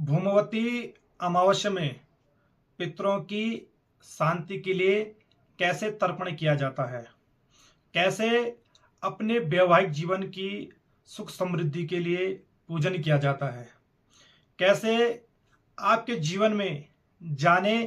भूमवती अमावस्या में पितरों की शांति के लिए कैसे तर्पण किया जाता है, कैसे अपने वैवाहिक जीवन की सुख समृद्धि के लिए पूजन किया जाता है, कैसे आपके जीवन में जाने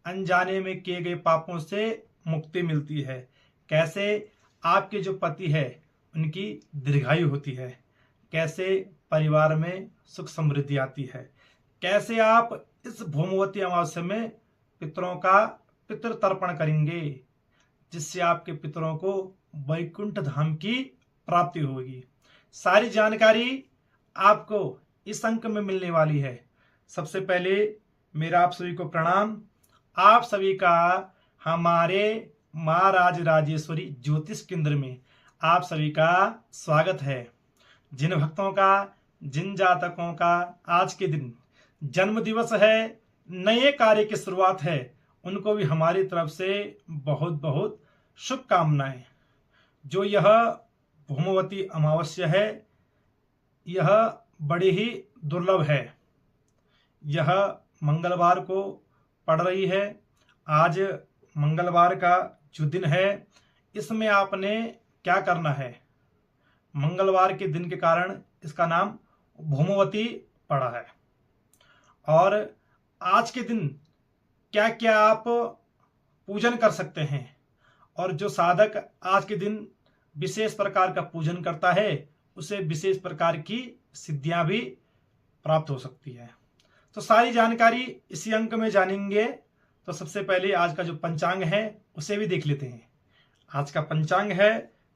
अनजाने में किए गए पापों से मुक्ति मिलती है, कैसे आपके जो पति है उनकी दीर्घायु होती है, कैसे परिवार में सुख समृद्धि आती है, कैसे आप इस भूमवती अमावस्या में पितरों का पितृ तर्पण करेंगे जिससे आपके पितरों को वैकुंठ धाम की प्राप्ति होगी। सारी जानकारी आपको इस अंक में मिलने वाली है। सबसे पहले मेरा आप सभी को प्रणाम। आप सभी का हमारे माँ राज राजेश्वरी ज्योतिष केंद्र में आप सभी का स्वागत है। जिन भक्तों का, जिन जातकों का आज के दिन जन्म दिवस है, नए कार्य की शुरुआत है, उनको भी हमारी तरफ से बहुत बहुत शुभकामनाएं। जो यह भूमवती अमावस्या है, यह बड़ी ही दुर्लभ है। यह मंगलवार को पड़ रही है। आज मंगलवार का जो दिन है, इसमें आपने क्या करना है? मंगलवार के दिन के कारण इसका नाम भूमवती पड़ा है। और आज के दिन क्या क्या आप पूजन कर सकते हैं, और जो साधक आज के दिन विशेष प्रकार का पूजन करता है उसे विशेष प्रकार की सिद्धियां भी प्राप्त हो सकती है। तो सारी जानकारी इसी अंक में जानेंगे। तो सबसे पहले आज का जो पंचांग है उसे भी देख लेते हैं। आज का पंचांग है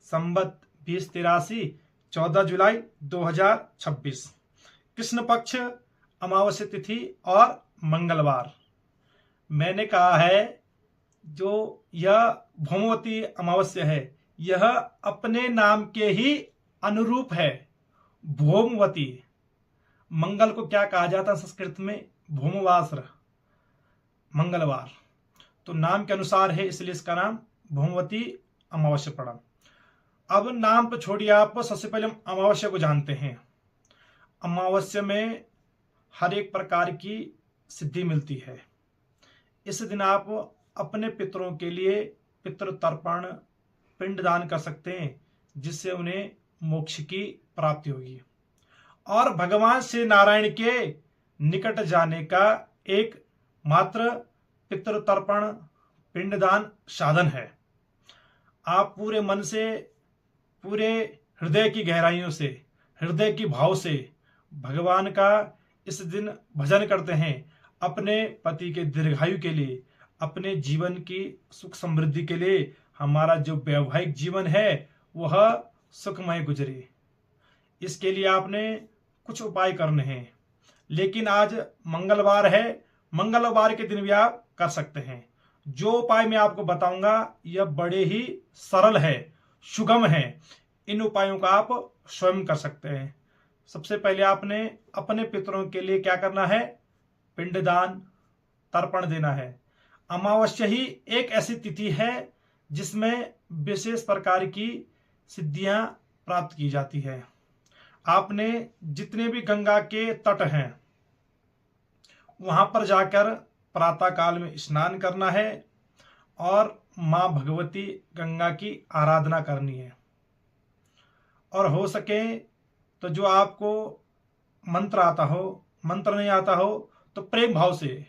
संवत 2083, 14 जुलाई 2026, कृष्ण पक्ष, अमावस्या तिथि और मंगलवार। मैंने कहा है जो यह भूमवती अमावस्या है, यह अपने नाम के ही अनुरूप है, भौमवती। मंगल को क्या कहा जाता है संस्कृत में? भूमवासर, मंगलवार। तो नाम के अनुसार है, इसलिए इसका नाम भूमवती अमावस्या पड़ा। अब नाम तो छोड़िए आप, सबसे पहले हम अमावस्या को जानते हैं। अमावस्या में हर एक प्रकार की सिद्धि मिलती है। इस दिन आप अपने पितरों के लिए पितृ तर्पण, पिंडदान कर सकते हैं, जिससे उन्हें मोक्ष की प्राप्ति होगी और भगवान श्री नारायण के निकट जाने का एक मात्र पितृ तर्पण, पिंडदान साधन है। आप पूरे मन से, पूरे हृदय की गहराइयों से, हृदय की भाव से भगवान का इस दिन भजन करते हैं, अपने पति के दीर्घायु के लिए, अपने जीवन की सुख समृद्धि के लिए, हमारा जो वैवाहिक जीवन है वह सुखमय गुजरे। इसके लिए आपने कुछ उपाय करने हैं। लेकिन आज मंगलवार है, मंगलवार के दिन भी आप कर सकते हैं। जो उपाय मैं आपको बताऊंगा यह बड़े ही सरल है, सुगम है। इन उपायों का आप स्वयं कर सकते हैं। सबसे पहले आपने अपने पितरों के लिए क्या करना है? पिंडदान, तर्पण देना है। अमावस्या ही एक ऐसी तिथि है जिसमें विशेष प्रकार की सिद्धियां प्राप्त की जाती है। आपने जितने भी गंगा के तट हैं वहां पर जाकर प्रातः काल में स्नान करना है और मां भगवती गंगा की आराधना करनी है। और हो सके तो जो आपको मंत्र आता हो, मंत्र नहीं आता हो तो प्रेम भाव से,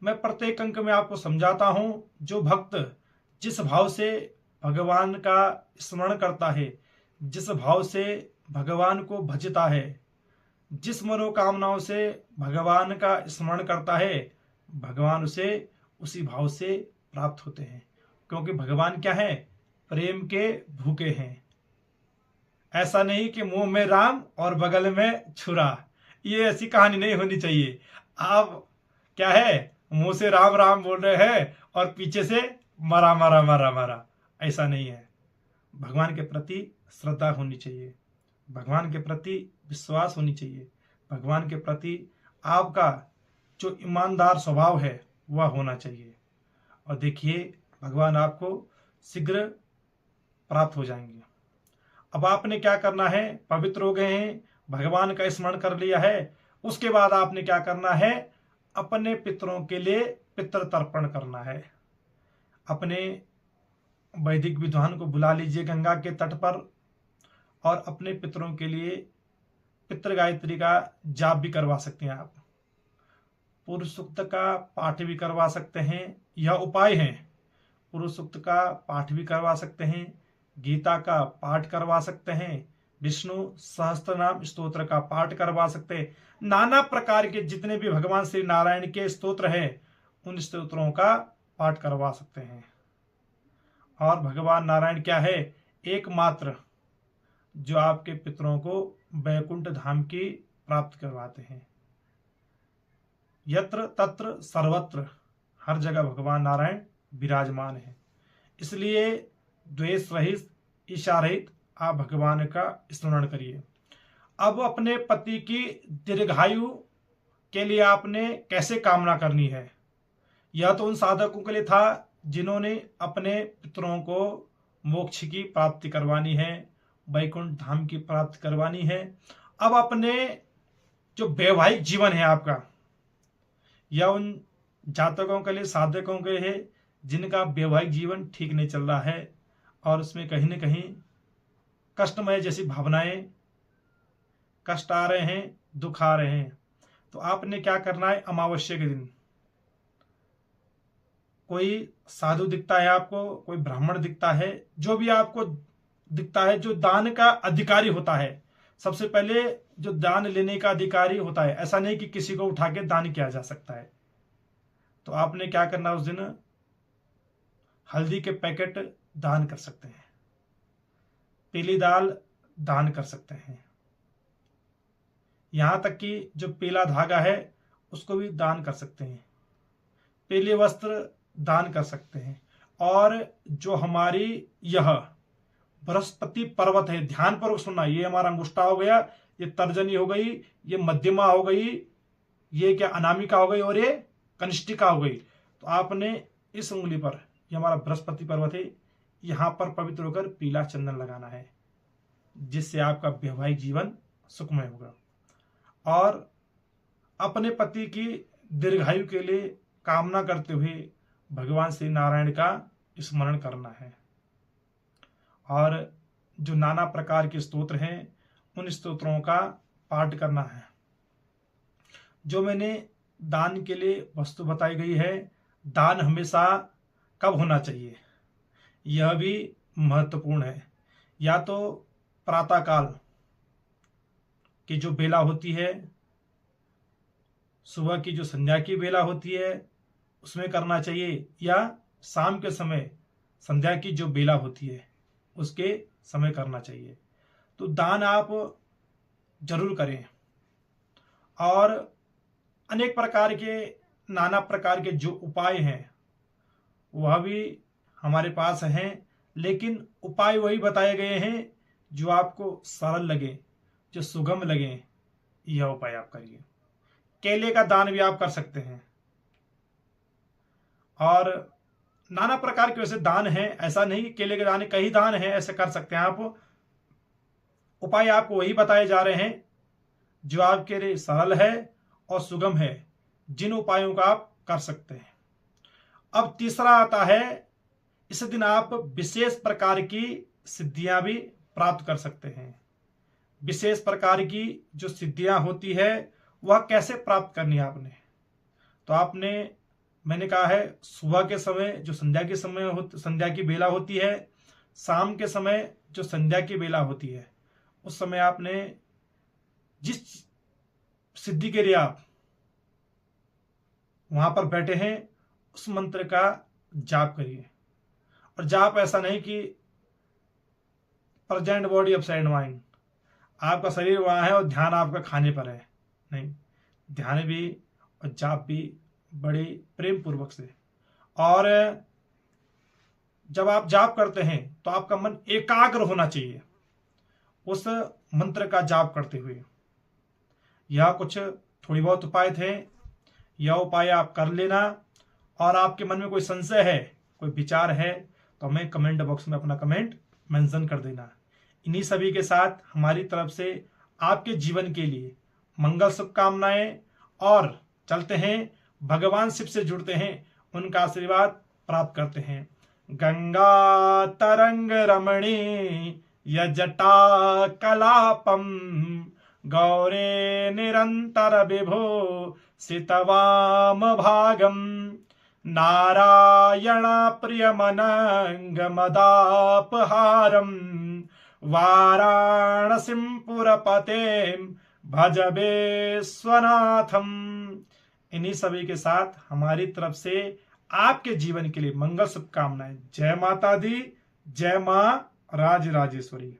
मैं प्रत्येक अंक में आपको समझाता हूं। जो भक्त जिस भाव से भगवान का स्मरण करता है, जिस भाव से भगवान को भजता है, जिस मनोकामनाओं से भगवान का स्मरण करता है, भगवान उसे उसी भाव से प्राप्त होते हैं। क्योंकि भगवान क्या है? प्रेम के भूखे हैं। ऐसा नहीं कि मुंह में राम और बगल में छुरा, ये ऐसी कहानी नहीं होनी चाहिए। आप क्या है, मुंह से राम राम बोल रहे हैं और पीछे से मरा मरा मरा मरा, ऐसा नहीं है। भगवान के प्रति श्रद्धा होनी चाहिए, भगवान के प्रति विश्वास होनी चाहिए, भगवान के प्रति आपका जो ईमानदार स्वभाव है वह होना चाहिए। और देखिए भगवान आपको शीघ्र प्राप्त हो जाएंगे। अब आपने क्या करना है? पवित्र हो गए हैं, भगवान का स्मरण कर लिया है, उसके बाद आपने क्या करना है, अपने पितरों के लिए पितृ तर्पण करना है। अपने वैदिक विद्वान को बुला लीजिए गंगा के तट पर और अपने पितरों के लिए पितृ गायत्री का जाप भी करवा सकते हैं आप। पुरुष सूक्त का पाठ भी करवा सकते हैं, यह उपाय है। पुरुष सूक्त का पाठ भी करवा सकते हैं, गीता का पाठ करवा सकते हैं, विष्णु सहस्त्रनाम स्तोत्र का पाठ करवा सकते हैं। नाना प्रकार के जितने भी भगवान श्री नारायण के स्तोत्र हैं उन स्तोत्रों का पाठ करवा सकते हैं। और भगवान नारायण क्या है, एकमात्र जो आपके पितरों को वैकुंठ धाम की प्राप्त करवाते हैं। यत्र तत्र सर्वत्र, हर जगह भगवान नारायण विराजमान है। इसलिए द्वेष रहित, ईर्ष्या रहित आप भगवान का स्मरण करिए। अब अपने पति की दीर्घायु के लिए आपने कैसे कामना करनी है, यह तो उन साधकों के लिए था जिन्होंने अपने पितरों को मोक्ष की प्राप्ति करवानी है, वैकुंठ धाम की प्राप्ति करवानी है। अब अपने जो वैवाहिक जीवन है आपका, यह उन जातकों के लिए, साधकों के लिए है जिनका वैवाहिक जीवन ठीक नहीं चल रहा है और उसमें कहीं न कहीं कष्टमय जैसी भावनाएं, कष्ट आ रहे हैं, दुख आ रहे हैं। तो आपने क्या करना है, अमावस्या के दिन कोई साधु दिखता है आपको, कोई ब्राह्मण दिखता है, जो भी आपको दिखता है जो दान का अधिकारी होता है, सबसे पहले जो दान लेने का अधिकारी होता है, ऐसा नहीं कि किसी को उठा के दान किया जा सकता है। तो आपने क्या करना, उस दिन हल्दी के पैकेट दान कर सकते हैं, पीली दाल दान कर सकते हैं, यहां तक कि जो पीला धागा है उसको भी दान कर सकते हैं, पीले वस्त्र दान कर सकते हैं। और जो हमारी यह बृहस्पति पर्वत है, ध्यान पूर्वक सुनना, ये हमारा अंगुष्ठा हो गया, ये तर्जनी हो गई, ये मध्यमा हो गई, ये क्या अनामिका हो गई और ये कनिष्ठिका हो गई। तो आपने इस उंगली पर, ये हमारा बृहस्पति पर्वत है, यहां पर पवित्र होकर पीला चंदन लगाना है, जिससे आपका वैवाहिक जीवन सुखमय होगा। और अपने पति की दीर्घायु के लिए कामना करते हुए भगवान श्री नारायण का स्मरण करना है। और जो नाना प्रकार के स्तोत्र हैं उन स्तोत्रों का पाठ करना है। जो मैंने दान के लिए वस्तु बताई गई है, दान हमेशा कब होना चाहिए, यह भी महत्वपूर्ण है। या तो प्रातःकाल की जो बेला होती है, सुबह की जो संध्या की बेला होती है उसमें करना चाहिए, या शाम के समय संध्या की जो बेला होती है उसके समय करना चाहिए। तो दान आप जरूर करें। और अनेक प्रकार के, नाना प्रकार के जो उपाय हैं वह भी हमारे पास हैं, लेकिन उपाय वही बताए गए हैं जो आपको सरल लगे, जो सुगम लगे, यह उपाय आप करिए। केले का दान भी आप कर सकते हैं। और नाना प्रकार के वैसे दान हैं, ऐसा नहीं कि केले के दान, कई दान हैं, ऐसे कर सकते हैं आप। उपाय आपको वही बताए जा रहे हैं जो आपके लिए सरल है और सुगम है, जिन उपायों का आप कर सकते हैं। अब तीसरा आता है, इस दिन आप विशेष प्रकार की सिद्धियां भी प्राप्त कर सकते हैं। विशेष प्रकार की जो सिद्धियां होती है वह कैसे प्राप्त करनी है आपने, तो आपने, मैंने कहा है, सुबह के समय जो संध्या की बेला होती है, शाम के समय जो संध्या की बेला होती है, उस समय आपने जिस सिद्धि के लिए आप वहां पर बैठे हैं उस मंत्र का जाप करिए। और जाप ऐसा नहीं कि प्रेजेंट बॉडी अपसाइड माइंड, आपका शरीर वहां है और ध्यान आपका खाने पर है, नहीं, ध्यान भी और जाप भी बड़े प्रेम पूर्वक से। और जब आप जाप करते हैं तो आपका मन एकाग्र होना चाहिए उस मंत्र का जाप करते हुए। यह कुछ थोड़ी बहुत उपाय थे, यह उपाय आप कर लेना। और आपके मन में कोई संशय है, कोई विचार है, तो हमें कमेंट बॉक्स में अपना कमेंट मेंशन कर देना। इन्हीं सभी के साथ हमारी तरफ से आपके जीवन के लिए मंगल शुभकामनाएं और चलते हैं भगवान शिव से जुड़ते हैं, उनका आशीर्वाद प्राप्त करते हैं। गंगा तरंग रमणी यजटा कलापम गौरे निरंतर विभो सितवाम भागम नारायण प्रियमनंग मदापहारम वाराणसीं पुरपतें भज विश्वनाथम। इन्हीं सभी के साथ हमारी तरफ से आपके जीवन के लिए मंगल शुभकामनाएं। जय माता दी, जय मां राज राजेश्वरी।